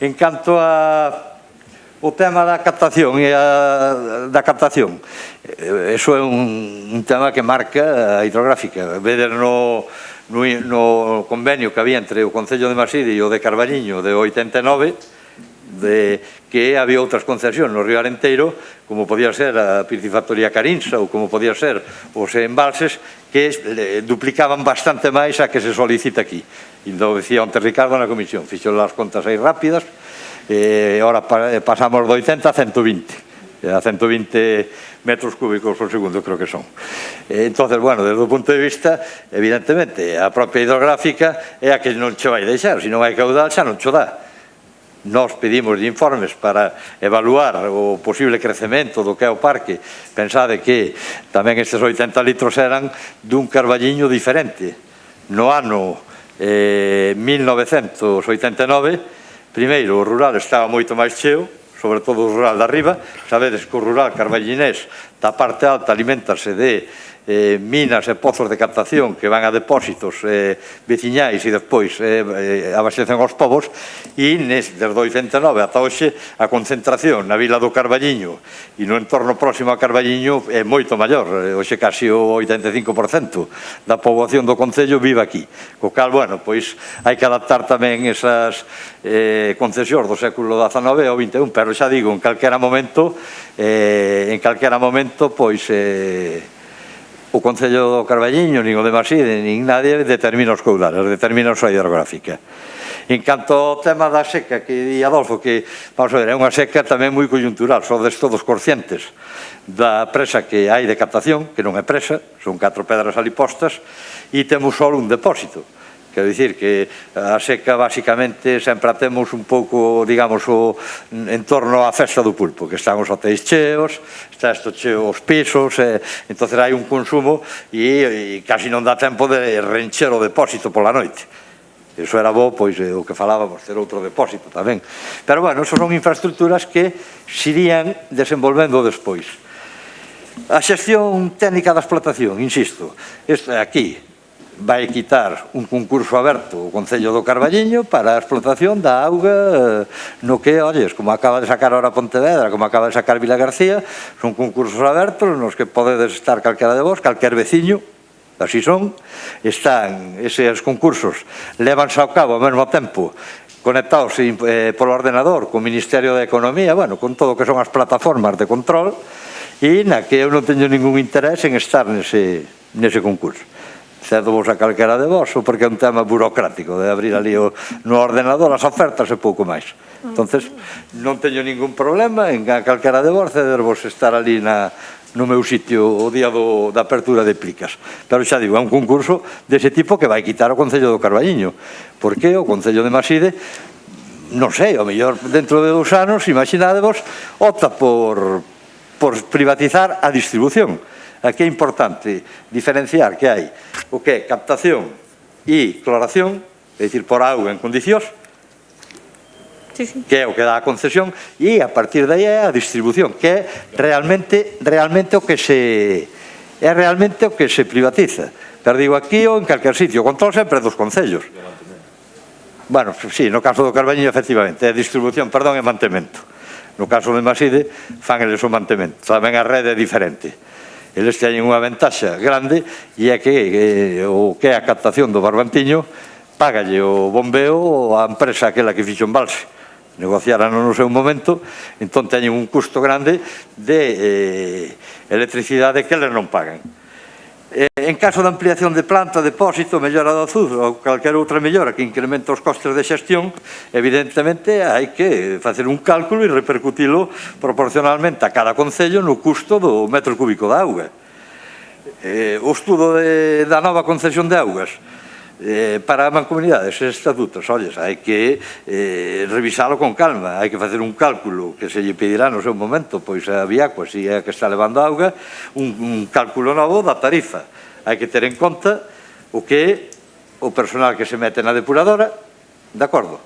En canto ao tema da captación, eso é un tema que marca a hidrográfica. Vedes no convenio que había entre o Concello de Maside e o de Carballiño de 89, que había outras concesións no Río Arenteiro, como podía ser a piscifactoría Carinsa ou como podía ser os embalses, que duplicaban bastante máis a que se solicita aquí. E lo decía onte Ricardo na comisión, fixo as contas aí rápidas, e ahora pasamos de 80 a 120, a 120 metros cúbicos por segundo, creo que son. Entonces, bueno, desde o punto de vista, evidentemente, a propia hidrográfica é a que non che vai deixar, se non hai caudal xa non che dá. Nós pedimos informes para evaluar o posible crecemento do que é o parque. Pensade que tamén estes 80 litros eran dun Carballiño diferente. No ano 1989, primeiro, o rural estaba moito máis cheo, sobre todo o rural de arriba. Sabedes que o rural carballinés da parte alta alimentase de minas e pozos de captación que van a depósitos veciñais e despois abastecen aos povos, e desde o 89 ata hoxe a concentración na vila do Carballiño e no entorno próximo a Carballiño é moito maior. Hoxe casi o 85% da poboación do Concello vive aquí, co cal, bueno, pois hai que adaptar tamén esas concesións do século XIX ao XXI, pero xa digo, en calquera momento pois o Concello do Carballiño, nin o de Maside, nin nadie determina os caudales, determina a súa hidrográfica. En canto ao tema da seca, que di Adolfo, que, vamos a ver, é unha seca tamén moi coyuntural, sodes todos conscientes da presa que hai de captación, que non é presa, son 4 pedras ali postas, e temos só un depósito. Quero dicir que a seca, basicamente, sempre a temos un pouco, digamos, en torno á festa do pulpo, que están os hotéis cheos, está isto cheo os pisos, entón hai un consumo e casi non dá tempo de reencher o depósito pola noite. Iso era bo, pois, o que falábamos, ter outro depósito tamén. Pero, bueno, eso son infraestructuras que se irían desenvolvendo despois. A xestión técnica da explotación, insisto, aquí vai quitar un concurso aberto o Concello do Carballiño para a explotación da auga no que, olles, como acaba de sacar ahora Pontevedra, como acaba de sacar Vila García, son concursos abertos nos que podedes estar calquera de vos, calquer veciño, así son, están eses concursos, levanse ao cabo ao mesmo tempo, conectados polo ordenador co Ministerio de Economía, bueno, con todo o que son as plataformas de control, e na que eu non teño ningún interés en estar nese concurso. cedovos a calquera de vos, ou porque é un tema burocrático de abrir ali no ordenador as ofertas e pouco máis. Entonces, non teño ningún problema en a calquera de vos cedervos estar ali no meu sitio o día da apertura de plicas. Pero xa digo, é un concurso dese tipo que vai quitar o Concello do Carballiño, porque o Concello de Maside, non sei, ao mellor dentro de 2 anos, imaginadevos, opta por privatizar a distribución. Aquí é importante diferenciar que hai o que é captación e cloración, é dicir, por auga en condicións, que é o que dá a concesión, e a partir de aí é a distribución, que é realmente o que se privatiza. Pero digo, aquí ou en calquer sitio, o control sempre dos concellos. Bueno, sí, no caso do Carballiño, efectivamente, é distribución, perdón, e mantemento. No caso de Maside, fan eles o mantemento, tamén a rede é diferente. Eles teñen unha ventaxa grande e é que o que é a captación do Barbantiño págalle o bombeo a empresa aquela que fixo embalse. Negociaran no seu momento, entón teñen un custo grande de electricidade que eles non pagan. En caso de ampliación de planta, depósito, mellora do azul ou calquera outra mellora que incrementa os costes de xestión, evidentemente hai que facer un cálculo e repercutilo proporcionalmente a cada concello no custo do metro cúbico de auga. O estudo da nova concesión de augas para a mancomunidade, eses estatutos, olles, hai que revisalo con calma, hai que facer un cálculo que se lle pedirá no seu momento, pois a Viacua, se é que está levando auga, un cálculo novo da tarifa. Hai que ter en conta o que é o personal que se mete na depuradora, de acordo?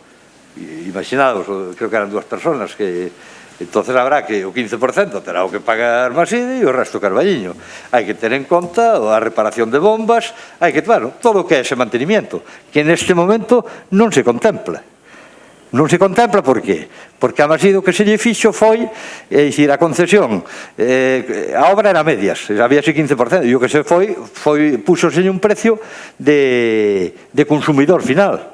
Imaginados, creo que eran 2 personas que entonces habrá que o 15% terá o que pagar Maside e o resto Carballiño. Hai que ter en conta a reparación de bombas, hai que, claro, todo o que é ese mantenimiento, que neste momento non se contempla. Non se contempla por qué? Porque a Maside o que se lle fixo foi, é dicir, a concesión, a obra era medias, había ese 15%, e o que se foi, púxoselle un precio de consumidor final.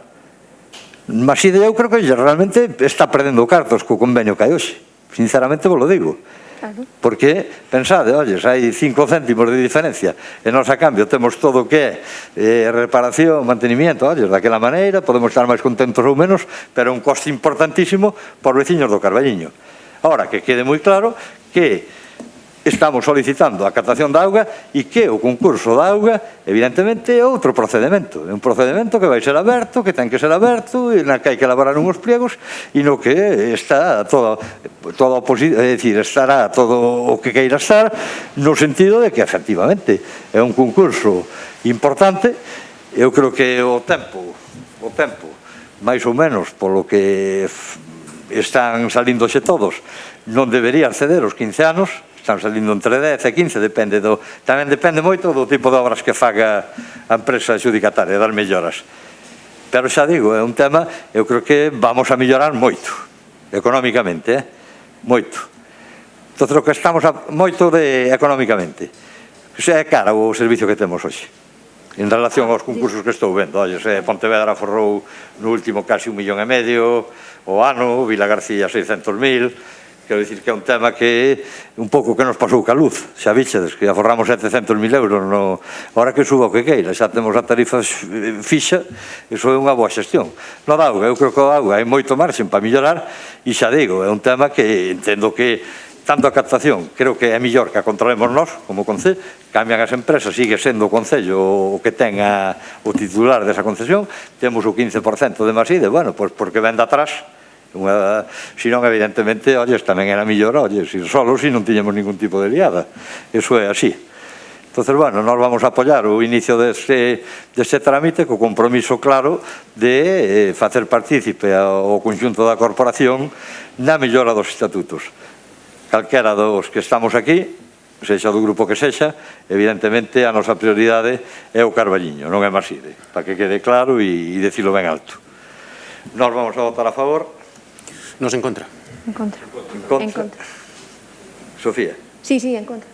Maside eu creo que realmente está perdendo cartos co convenio que hai hoxe. Sinceramente vos lo digo. Porque, pensade, olles, hai 5 céntimos de diferencia e nós a cambio temos todo o que é reparación, mantenimiento, olles, daquela maneira, podemos estar máis contentos ou menos, pero é un coste importantísimo por veciños do Carballiño. Ahora, que quede moi claro que estamos solicitando a captación da auga e que o concurso da auga, evidentemente, é outro procedimento. É un procedimento que vai ser aberto, que ten que ser aberto, e na que hai que elaborar unhos pliegos, e no que está todo é dicir, estará todo o que queira estar, no sentido de que, efectivamente, é un concurso importante. Eu creo que o tempo, máis ou menos, polo que están salíndoxe todos, non debería exceder os 15 anos, están salindo entre 10 e 15, tamén depende moito do tipo de obras que faga a empresa adjudicataria, das melloras. Pero xa digo, é un tema, eu creo que vamos a mellorar moito, económicamente, moito. Entón, o que estamos moito económicamente, é cara o servicio que temos hoxe, en relación aos concursos que estou vendo. Olles, Pontevedra forrou no último casi 1,5 millón, o ano, Vila García 600.000, quero dicir que é un tema que un pouco que nos pasou ca luz, xa vixedes que aforramos 700.000 euros, ahora que suba o que queira, xa temos a tarifa fixa, iso é unha boa xestión. No da auga, eu creo que o auga hai moito marxen para mellorar, e xa digo, é un tema que entendo que tanto a captación, creo que é mellor que a controlemos nós, como Concello, cambian as empresas, sigue sendo o Concello o que ten o titular desa concesión, temos o 15% de Maside, bueno, pois porque ven de atrás, si non, evidentemente, olles, tamén era mellor, olles, ir solos e non tiñamos ningún tipo de liada. Eso é así. Entón, bueno, nós vamos a apoiar o inicio deste trámite co compromiso claro de facer partícipe ao conxunto da corporación na mellora dos estatutos. Calquera dos que estamos aquí, sexa do grupo que sexa, evidentemente a nosa prioridade é o Carballiño, non é Maside, para que quede claro e decilo ben alto. Nós vamos a votar a favor. Nos en contra. En contra. En contra. Sofía. Sí, en contra.